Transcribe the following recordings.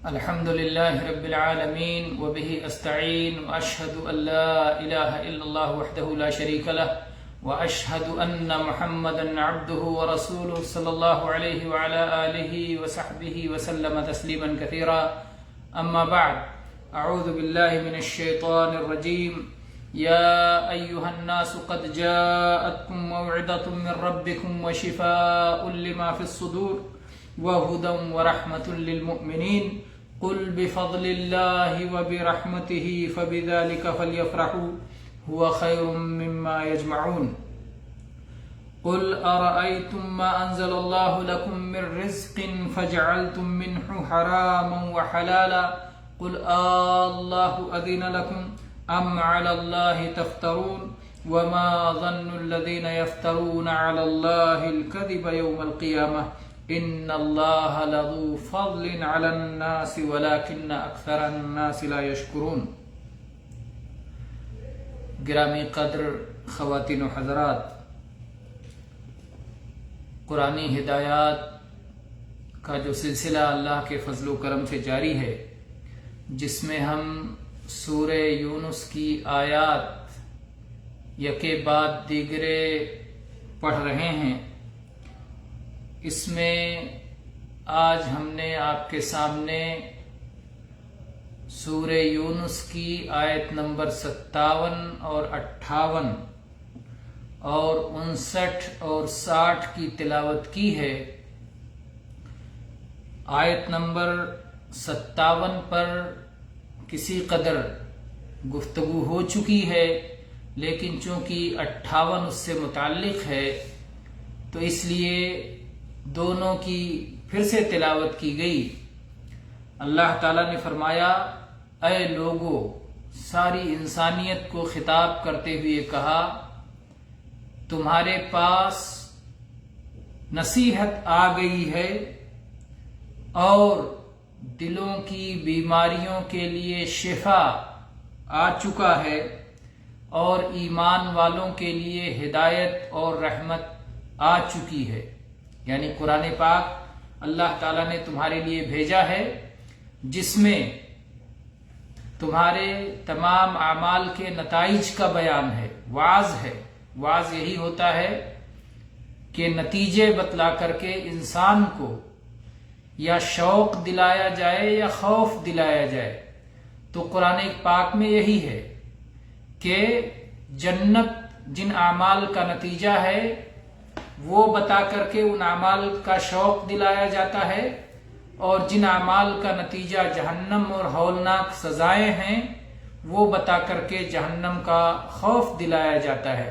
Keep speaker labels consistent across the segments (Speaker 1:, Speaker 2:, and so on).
Speaker 1: الحمد لله رب العالمين وبه أستعين وأشهد أن لا إله إلا الله وحده لا شريك له وأشهد أن محمدا عبده ورسوله صلى الله عليه وعلى آله وصحبه وسلم تسليما كثيرا. أما بعد، أعوذ بالله من الشيطان الرجيم. يا أيها الناس قد جاءتكم موعظة من ربكم وشفاء لما في الصدور وهدى ورحمة للمؤمنين. قل بفضل الله وبرحمته فبذلك فليفرحوا هو خير مما يجمعون. قل أرأيتم ما أنزل الله لكم من رزق فجعلتم منه حراما وحلالا قل الله أذن لكم أم على الله تفترون وما ظن الذين يفترون على الله الكذب يوم القيامة ان اللہ لذو فضل علی الناس ولكن اکثر الناس لا یشکرون. گرامی قدر خواتین و حضرات، قرآنی ہدایات کا جو سلسلہ اللہ کے فضل و کرم سے جاری ہے، جس میں ہم سورہ یونس کی آیات یکے بعد دیگرے پڑھ رہے ہیں، اس میں آج ہم نے آپ کے سامنے سورہ یونس کی آیت نمبر 57 اور 58 اور 59 اور 60 کی تلاوت کی ہے. آیت نمبر 57 پر کسی قدر گفتگو ہو چکی ہے، لیکن چونکہ 58 اس سے متعلق ہے تو اس لیے دونوں کی پھر سے تلاوت کی گئی. اللہ تعالیٰ نے فرمایا، اے لوگو، ساری انسانیت کو خطاب کرتے ہوئے کہا، تمہارے پاس نصیحت آ گئی ہے اور دلوں کی بیماریوں کے لیے شفا آ چکا ہے اور ایمان والوں کے لیے ہدایت اور رحمت آ چکی ہے. یعنی قرآن پاک اللہ تعالیٰ نے تمہارے لیے بھیجا ہے، جس میں تمہارے تمام اعمال کے نتائج کا بیان ہے، وعظ ہے. وعظ یہی ہوتا ہے کہ نتیجے بتلا کر کے انسان کو یا شوق دلایا جائے یا خوف دلایا جائے. تو قرآن پاک میں یہی ہے کہ جنت جن اعمال کا نتیجہ ہے وہ بتا کر کے ان اعمال کا شوق دلایا جاتا ہے، اور جن اعمال کا نتیجہ جہنم اور ہولناک سزائیں ہیں وہ بتا کر کے جہنم کا خوف دلایا جاتا ہے.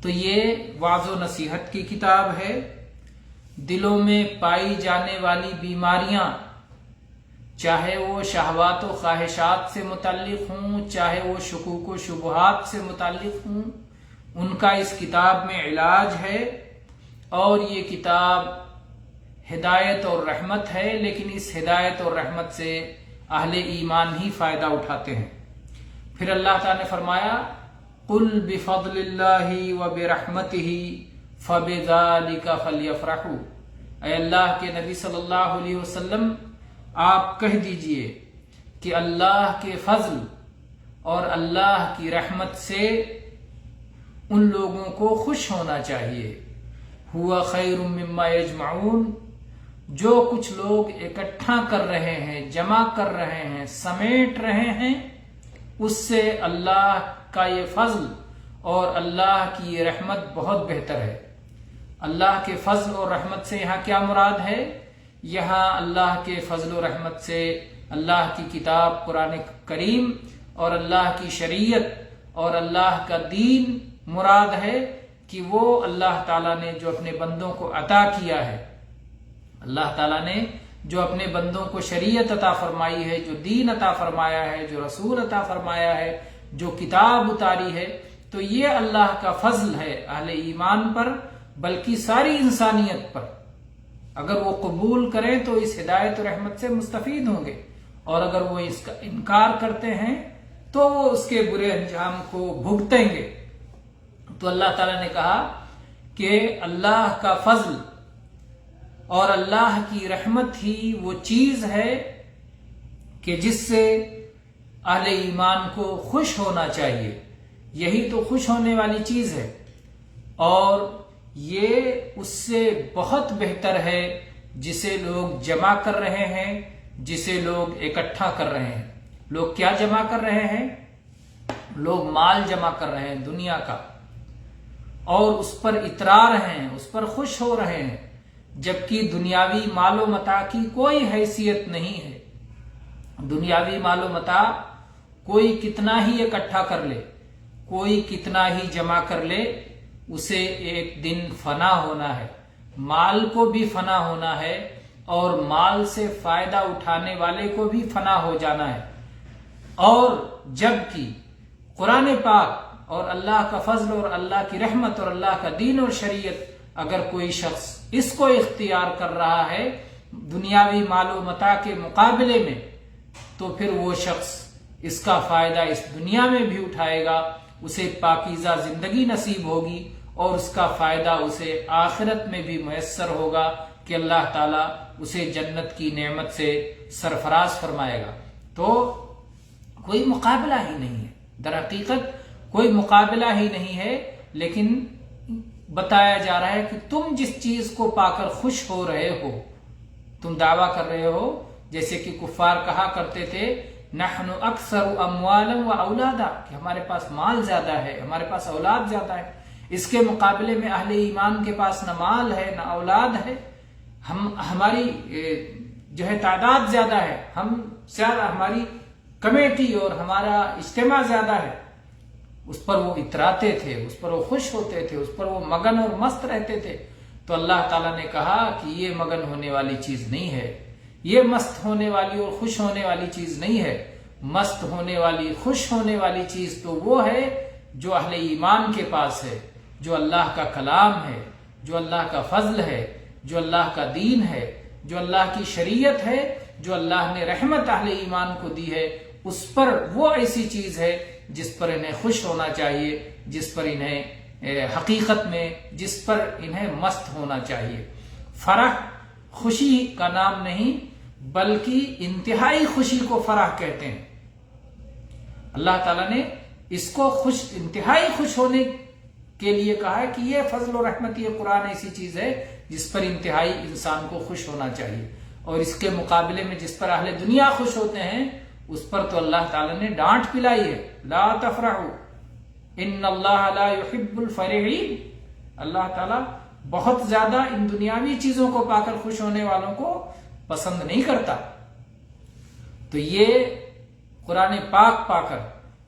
Speaker 1: تو یہ وعظ و نصیحت کی کتاب ہے. دلوں میں پائی جانے والی بیماریاں، چاہے وہ شہوات و خواہشات سے متعلق ہوں، چاہے وہ شکوک و شبہات سے متعلق ہوں، ان کا اس کتاب میں علاج ہے. اور یہ کتاب ہدایت اور رحمت ہے، لیکن اس ہدایت اور رحمت سے اہل ایمان ہی فائدہ اٹھاتے ہیں. پھر اللہ تعالیٰ نے فرمایا، قل بفضل اللہ وبرحمتہ فبذلک فلیفرحوا. اے اللہ کے نبی صلی اللہ علیہ وسلم، آپ کہہ دیجئے کہ اللہ کے فضل اور اللہ کی رحمت سے ان لوگوں کو خوش ہونا چاہیے. ہوا خیر مما یجمعون. جو کچھ لوگ اکٹھا کر رہے ہیں، جمع کر رہے ہیں، سمیٹ رہے ہیں، اس سے اللہ کا یہ فضل اور اللہ کی یہ رحمت بہت بہتر ہے. اللہ کے فضل اور رحمت سے یہاں کیا مراد ہے؟ یہاں اللہ کے فضل و رحمت سے اللہ کی کتاب قرآن کریم اور اللہ کی شریعت اور اللہ کا دین مراد ہے، کہ وہ اللہ تعالیٰ نے جو اپنے بندوں کو عطا کیا ہے، اللہ تعالیٰ نے جو اپنے بندوں کو شریعت عطا فرمائی ہے، جو دین عطا فرمایا ہے، جو رسول عطا فرمایا ہے، جو کتاب اتاری ہے، تو یہ اللہ کا فضل ہے اہل ایمان پر، بلکہ ساری انسانیت پر. اگر وہ قبول کریں تو اس ہدایت و رحمت سے مستفید ہوں گے، اور اگر وہ اس کا انکار کرتے ہیں تو وہ اس کے برے انجام کو بھگتیں گے. تو اللہ تعالیٰ نے کہا کہ اللہ کا فضل اور اللہ کی رحمت ہی وہ چیز ہے کہ جس سے اہل ایمان کو خوش ہونا چاہیے. یہی تو خوش ہونے والی چیز ہے، اور یہ اس سے بہت بہتر ہے جسے لوگ جمع کر رہے ہیں، جسے لوگ اکٹھا کر رہے ہیں. لوگ کیا جمع کر رہے ہیں؟ لوگ مال جمع کر رہے ہیں دنیا کا، اور اس پر اترا رہے ہیں، اس پر خوش ہو رہے ہیں، جبکہ دنیاوی مال و متاع کی کوئی حیثیت نہیں ہے. دنیاوی مال و متاع کوئی کتنا ہی اکٹھا کر لے، کوئی کتنا ہی جمع کر لے، اسے ایک دن فنا ہونا ہے. مال کو بھی فنا ہونا ہے، اور مال سے فائدہ اٹھانے والے کو بھی فنا ہو جانا ہے. اور جبکہ قرآن پاک اور اللہ کا فضل اور اللہ کی رحمت اور اللہ کا دین اور شریعت، اگر کوئی شخص اس کو اختیار کر رہا ہے دنیاوی مال و متاع کے مقابلے میں، تو پھر وہ شخص اس کا فائدہ اس دنیا میں بھی اٹھائے گا، اسے پاکیزہ زندگی نصیب ہوگی، اور اس کا فائدہ اسے آخرت میں بھی میسر ہوگا کہ اللہ تعالیٰ اسے جنت کی نعمت سے سرفراز فرمائے گا. تو کوئی مقابلہ ہی نہیں ہے، در حقیقت کوئی مقابلہ ہی نہیں ہے. لیکن بتایا جا رہا ہے کہ تم جس چیز کو پا کر خوش ہو رہے ہو، تم دعویٰ کر رہے ہو، جیسے کہ کفار کہا کرتے تھے نحن اکثر اموالا و اولادا، کہ ہمارے پاس مال زیادہ ہے، ہمارے پاس اولاد زیادہ ہے. اس کے مقابلے میں اہل ایمان کے پاس نہ مال ہے نہ اولاد ہے، ہماری جو ہے تعداد زیادہ ہے، ہماری کمیٹی اور ہمارا اجتماع زیادہ ہے. اس پر وہ اتراتے تھے، اس پر وہ خوش ہوتے تھے، اس پر وہ مگن اور مست رہتے تھے. تو اللہ تعالیٰ نے کہا کہ یہ مگن ہونے والی چیز نہیں ہے، یہ مست ہونے والی اور خوش ہونے والی چیز نہیں ہے. مست ہونے والی، خوش ہونے والی چیز تو وہ ہے جو اہل ایمان کے پاس ہے، جو اللہ کا کلام ہے، جو اللہ کا فضل ہے، جو اللہ کا دین ہے، جو اللہ کی شریعت ہے، جو اللہ نے رحمت اہل ایمان کو دی ہے. اس پر وہ ایسی چیز ہے جس پر انہیں خوش ہونا چاہیے، جس پر انہیں حقیقت میں جس پر انہیں مست ہونا چاہیے. فرح خوشی کا نام نہیں، بلکہ انتہائی خوشی کو فرح کہتے ہیں. اللہ تعالیٰ نے اس کو انتہائی خوش ہونے کے لیے کہا ہے کہ یہ فضل و رحمت، یہ قرآن ایسی چیز ہے جس پر انتہائی انسان کو خوش ہونا چاہیے. اور اس کے مقابلے میں جس پر اہل دنیا خوش ہوتے ہیں، اس پر تو اللہ تعالیٰ نے ڈانٹ پلائی ہے، لا تفرحوا ان اللہ لا يحب الفرحین. اللہ تعالیٰ بہت زیادہ ان دنیاوی چیزوں کو پا کر خوش ہونے والوں کو پسند نہیں کرتا. تو یہ قرآن پاک پا کر،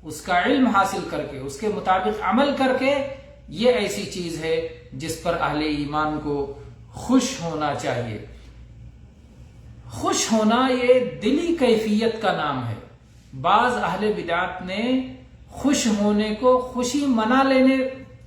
Speaker 1: اس کا علم حاصل کر کے، اس کے مطابق عمل کر کے، یہ ایسی چیز ہے جس پر اہل ایمان کو خوش ہونا چاہیے. خوش ہونا یہ دلی کیفیت کا نام ہے. بعض اہل بدعت نے خوش ہونے کو خوشی منا لینے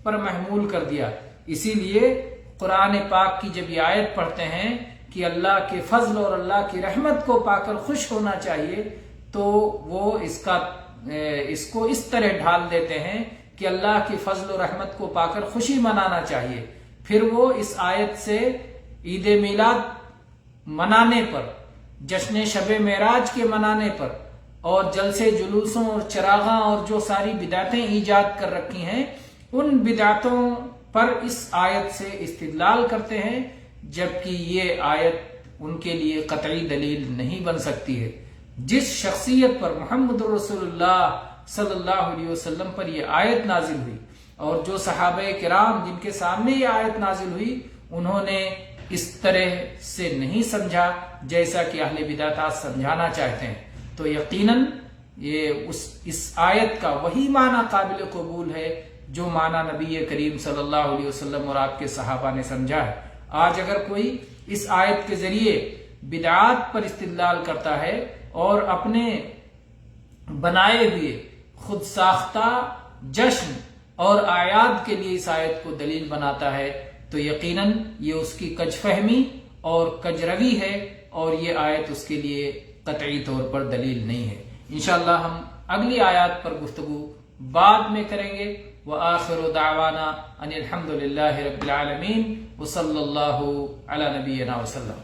Speaker 1: پر محمول کر دیا. اسی لیے قرآن پاک کی جب یہ آیت پڑھتے ہیں کہ اللہ کے فضل اور اللہ کی رحمت کو پا کر خوش ہونا چاہیے، تو وہ اس کو اس طرح ڈھال دیتے ہیں کہ اللہ کی فضل و رحمت کو پا کر خوشی منانا چاہیے. پھر وہ اس آیت سے عید میلاد منانے پر، جشن شب معراج کے منانے پر، اور جلسے جلوسوں اور چراغاں اور جو ساری بدعتیں ایجاد کر رکھی ہیں، ان بدعتوں پر اس آیت سے استدلال کرتے ہیں، جبکہ یہ آیت ان کے لیے قطعی دلیل نہیں بن سکتی ہے. جس شخصیت پر، محمد رسول اللہ صلی اللہ علیہ وسلم پر یہ آیت نازل ہوئی، اور جو صحابہ کرام جن کے سامنے یہ آیت نازل ہوئی، انہوں نے اس طرح سے نہیں سمجھا جیسا کہ اہل بدعت سمجھانا چاہتے ہیں. تو یقیناً یہ اس آیت کا وہی معنی قابل قبول ہے جو معنی نبی کریم صلی اللہ علیہ وسلم اور آپ کے صحابہ نے سمجھا ہے. آج اگر کوئی اس آیت کے ذریعے بدعات پر استدلال کرتا ہے اور اپنے بنائے ہوئے خود ساختہ جشن اور اعیاد کے لیے اس آیت کو دلیل بناتا ہے، تو یقیناً یہ اس کی کج فہمی اور کج روی ہے، اور یہ آیت اس کے لیے قطعی طور پر دلیل نہیں ہے. انشاءاللہ ہم اگلی آیات پر گفتگو بعد میں کریں گے. وآخر دعوانا ان الحمد للہ رب العالمین وصلی اللہ علی نبینا وسلم.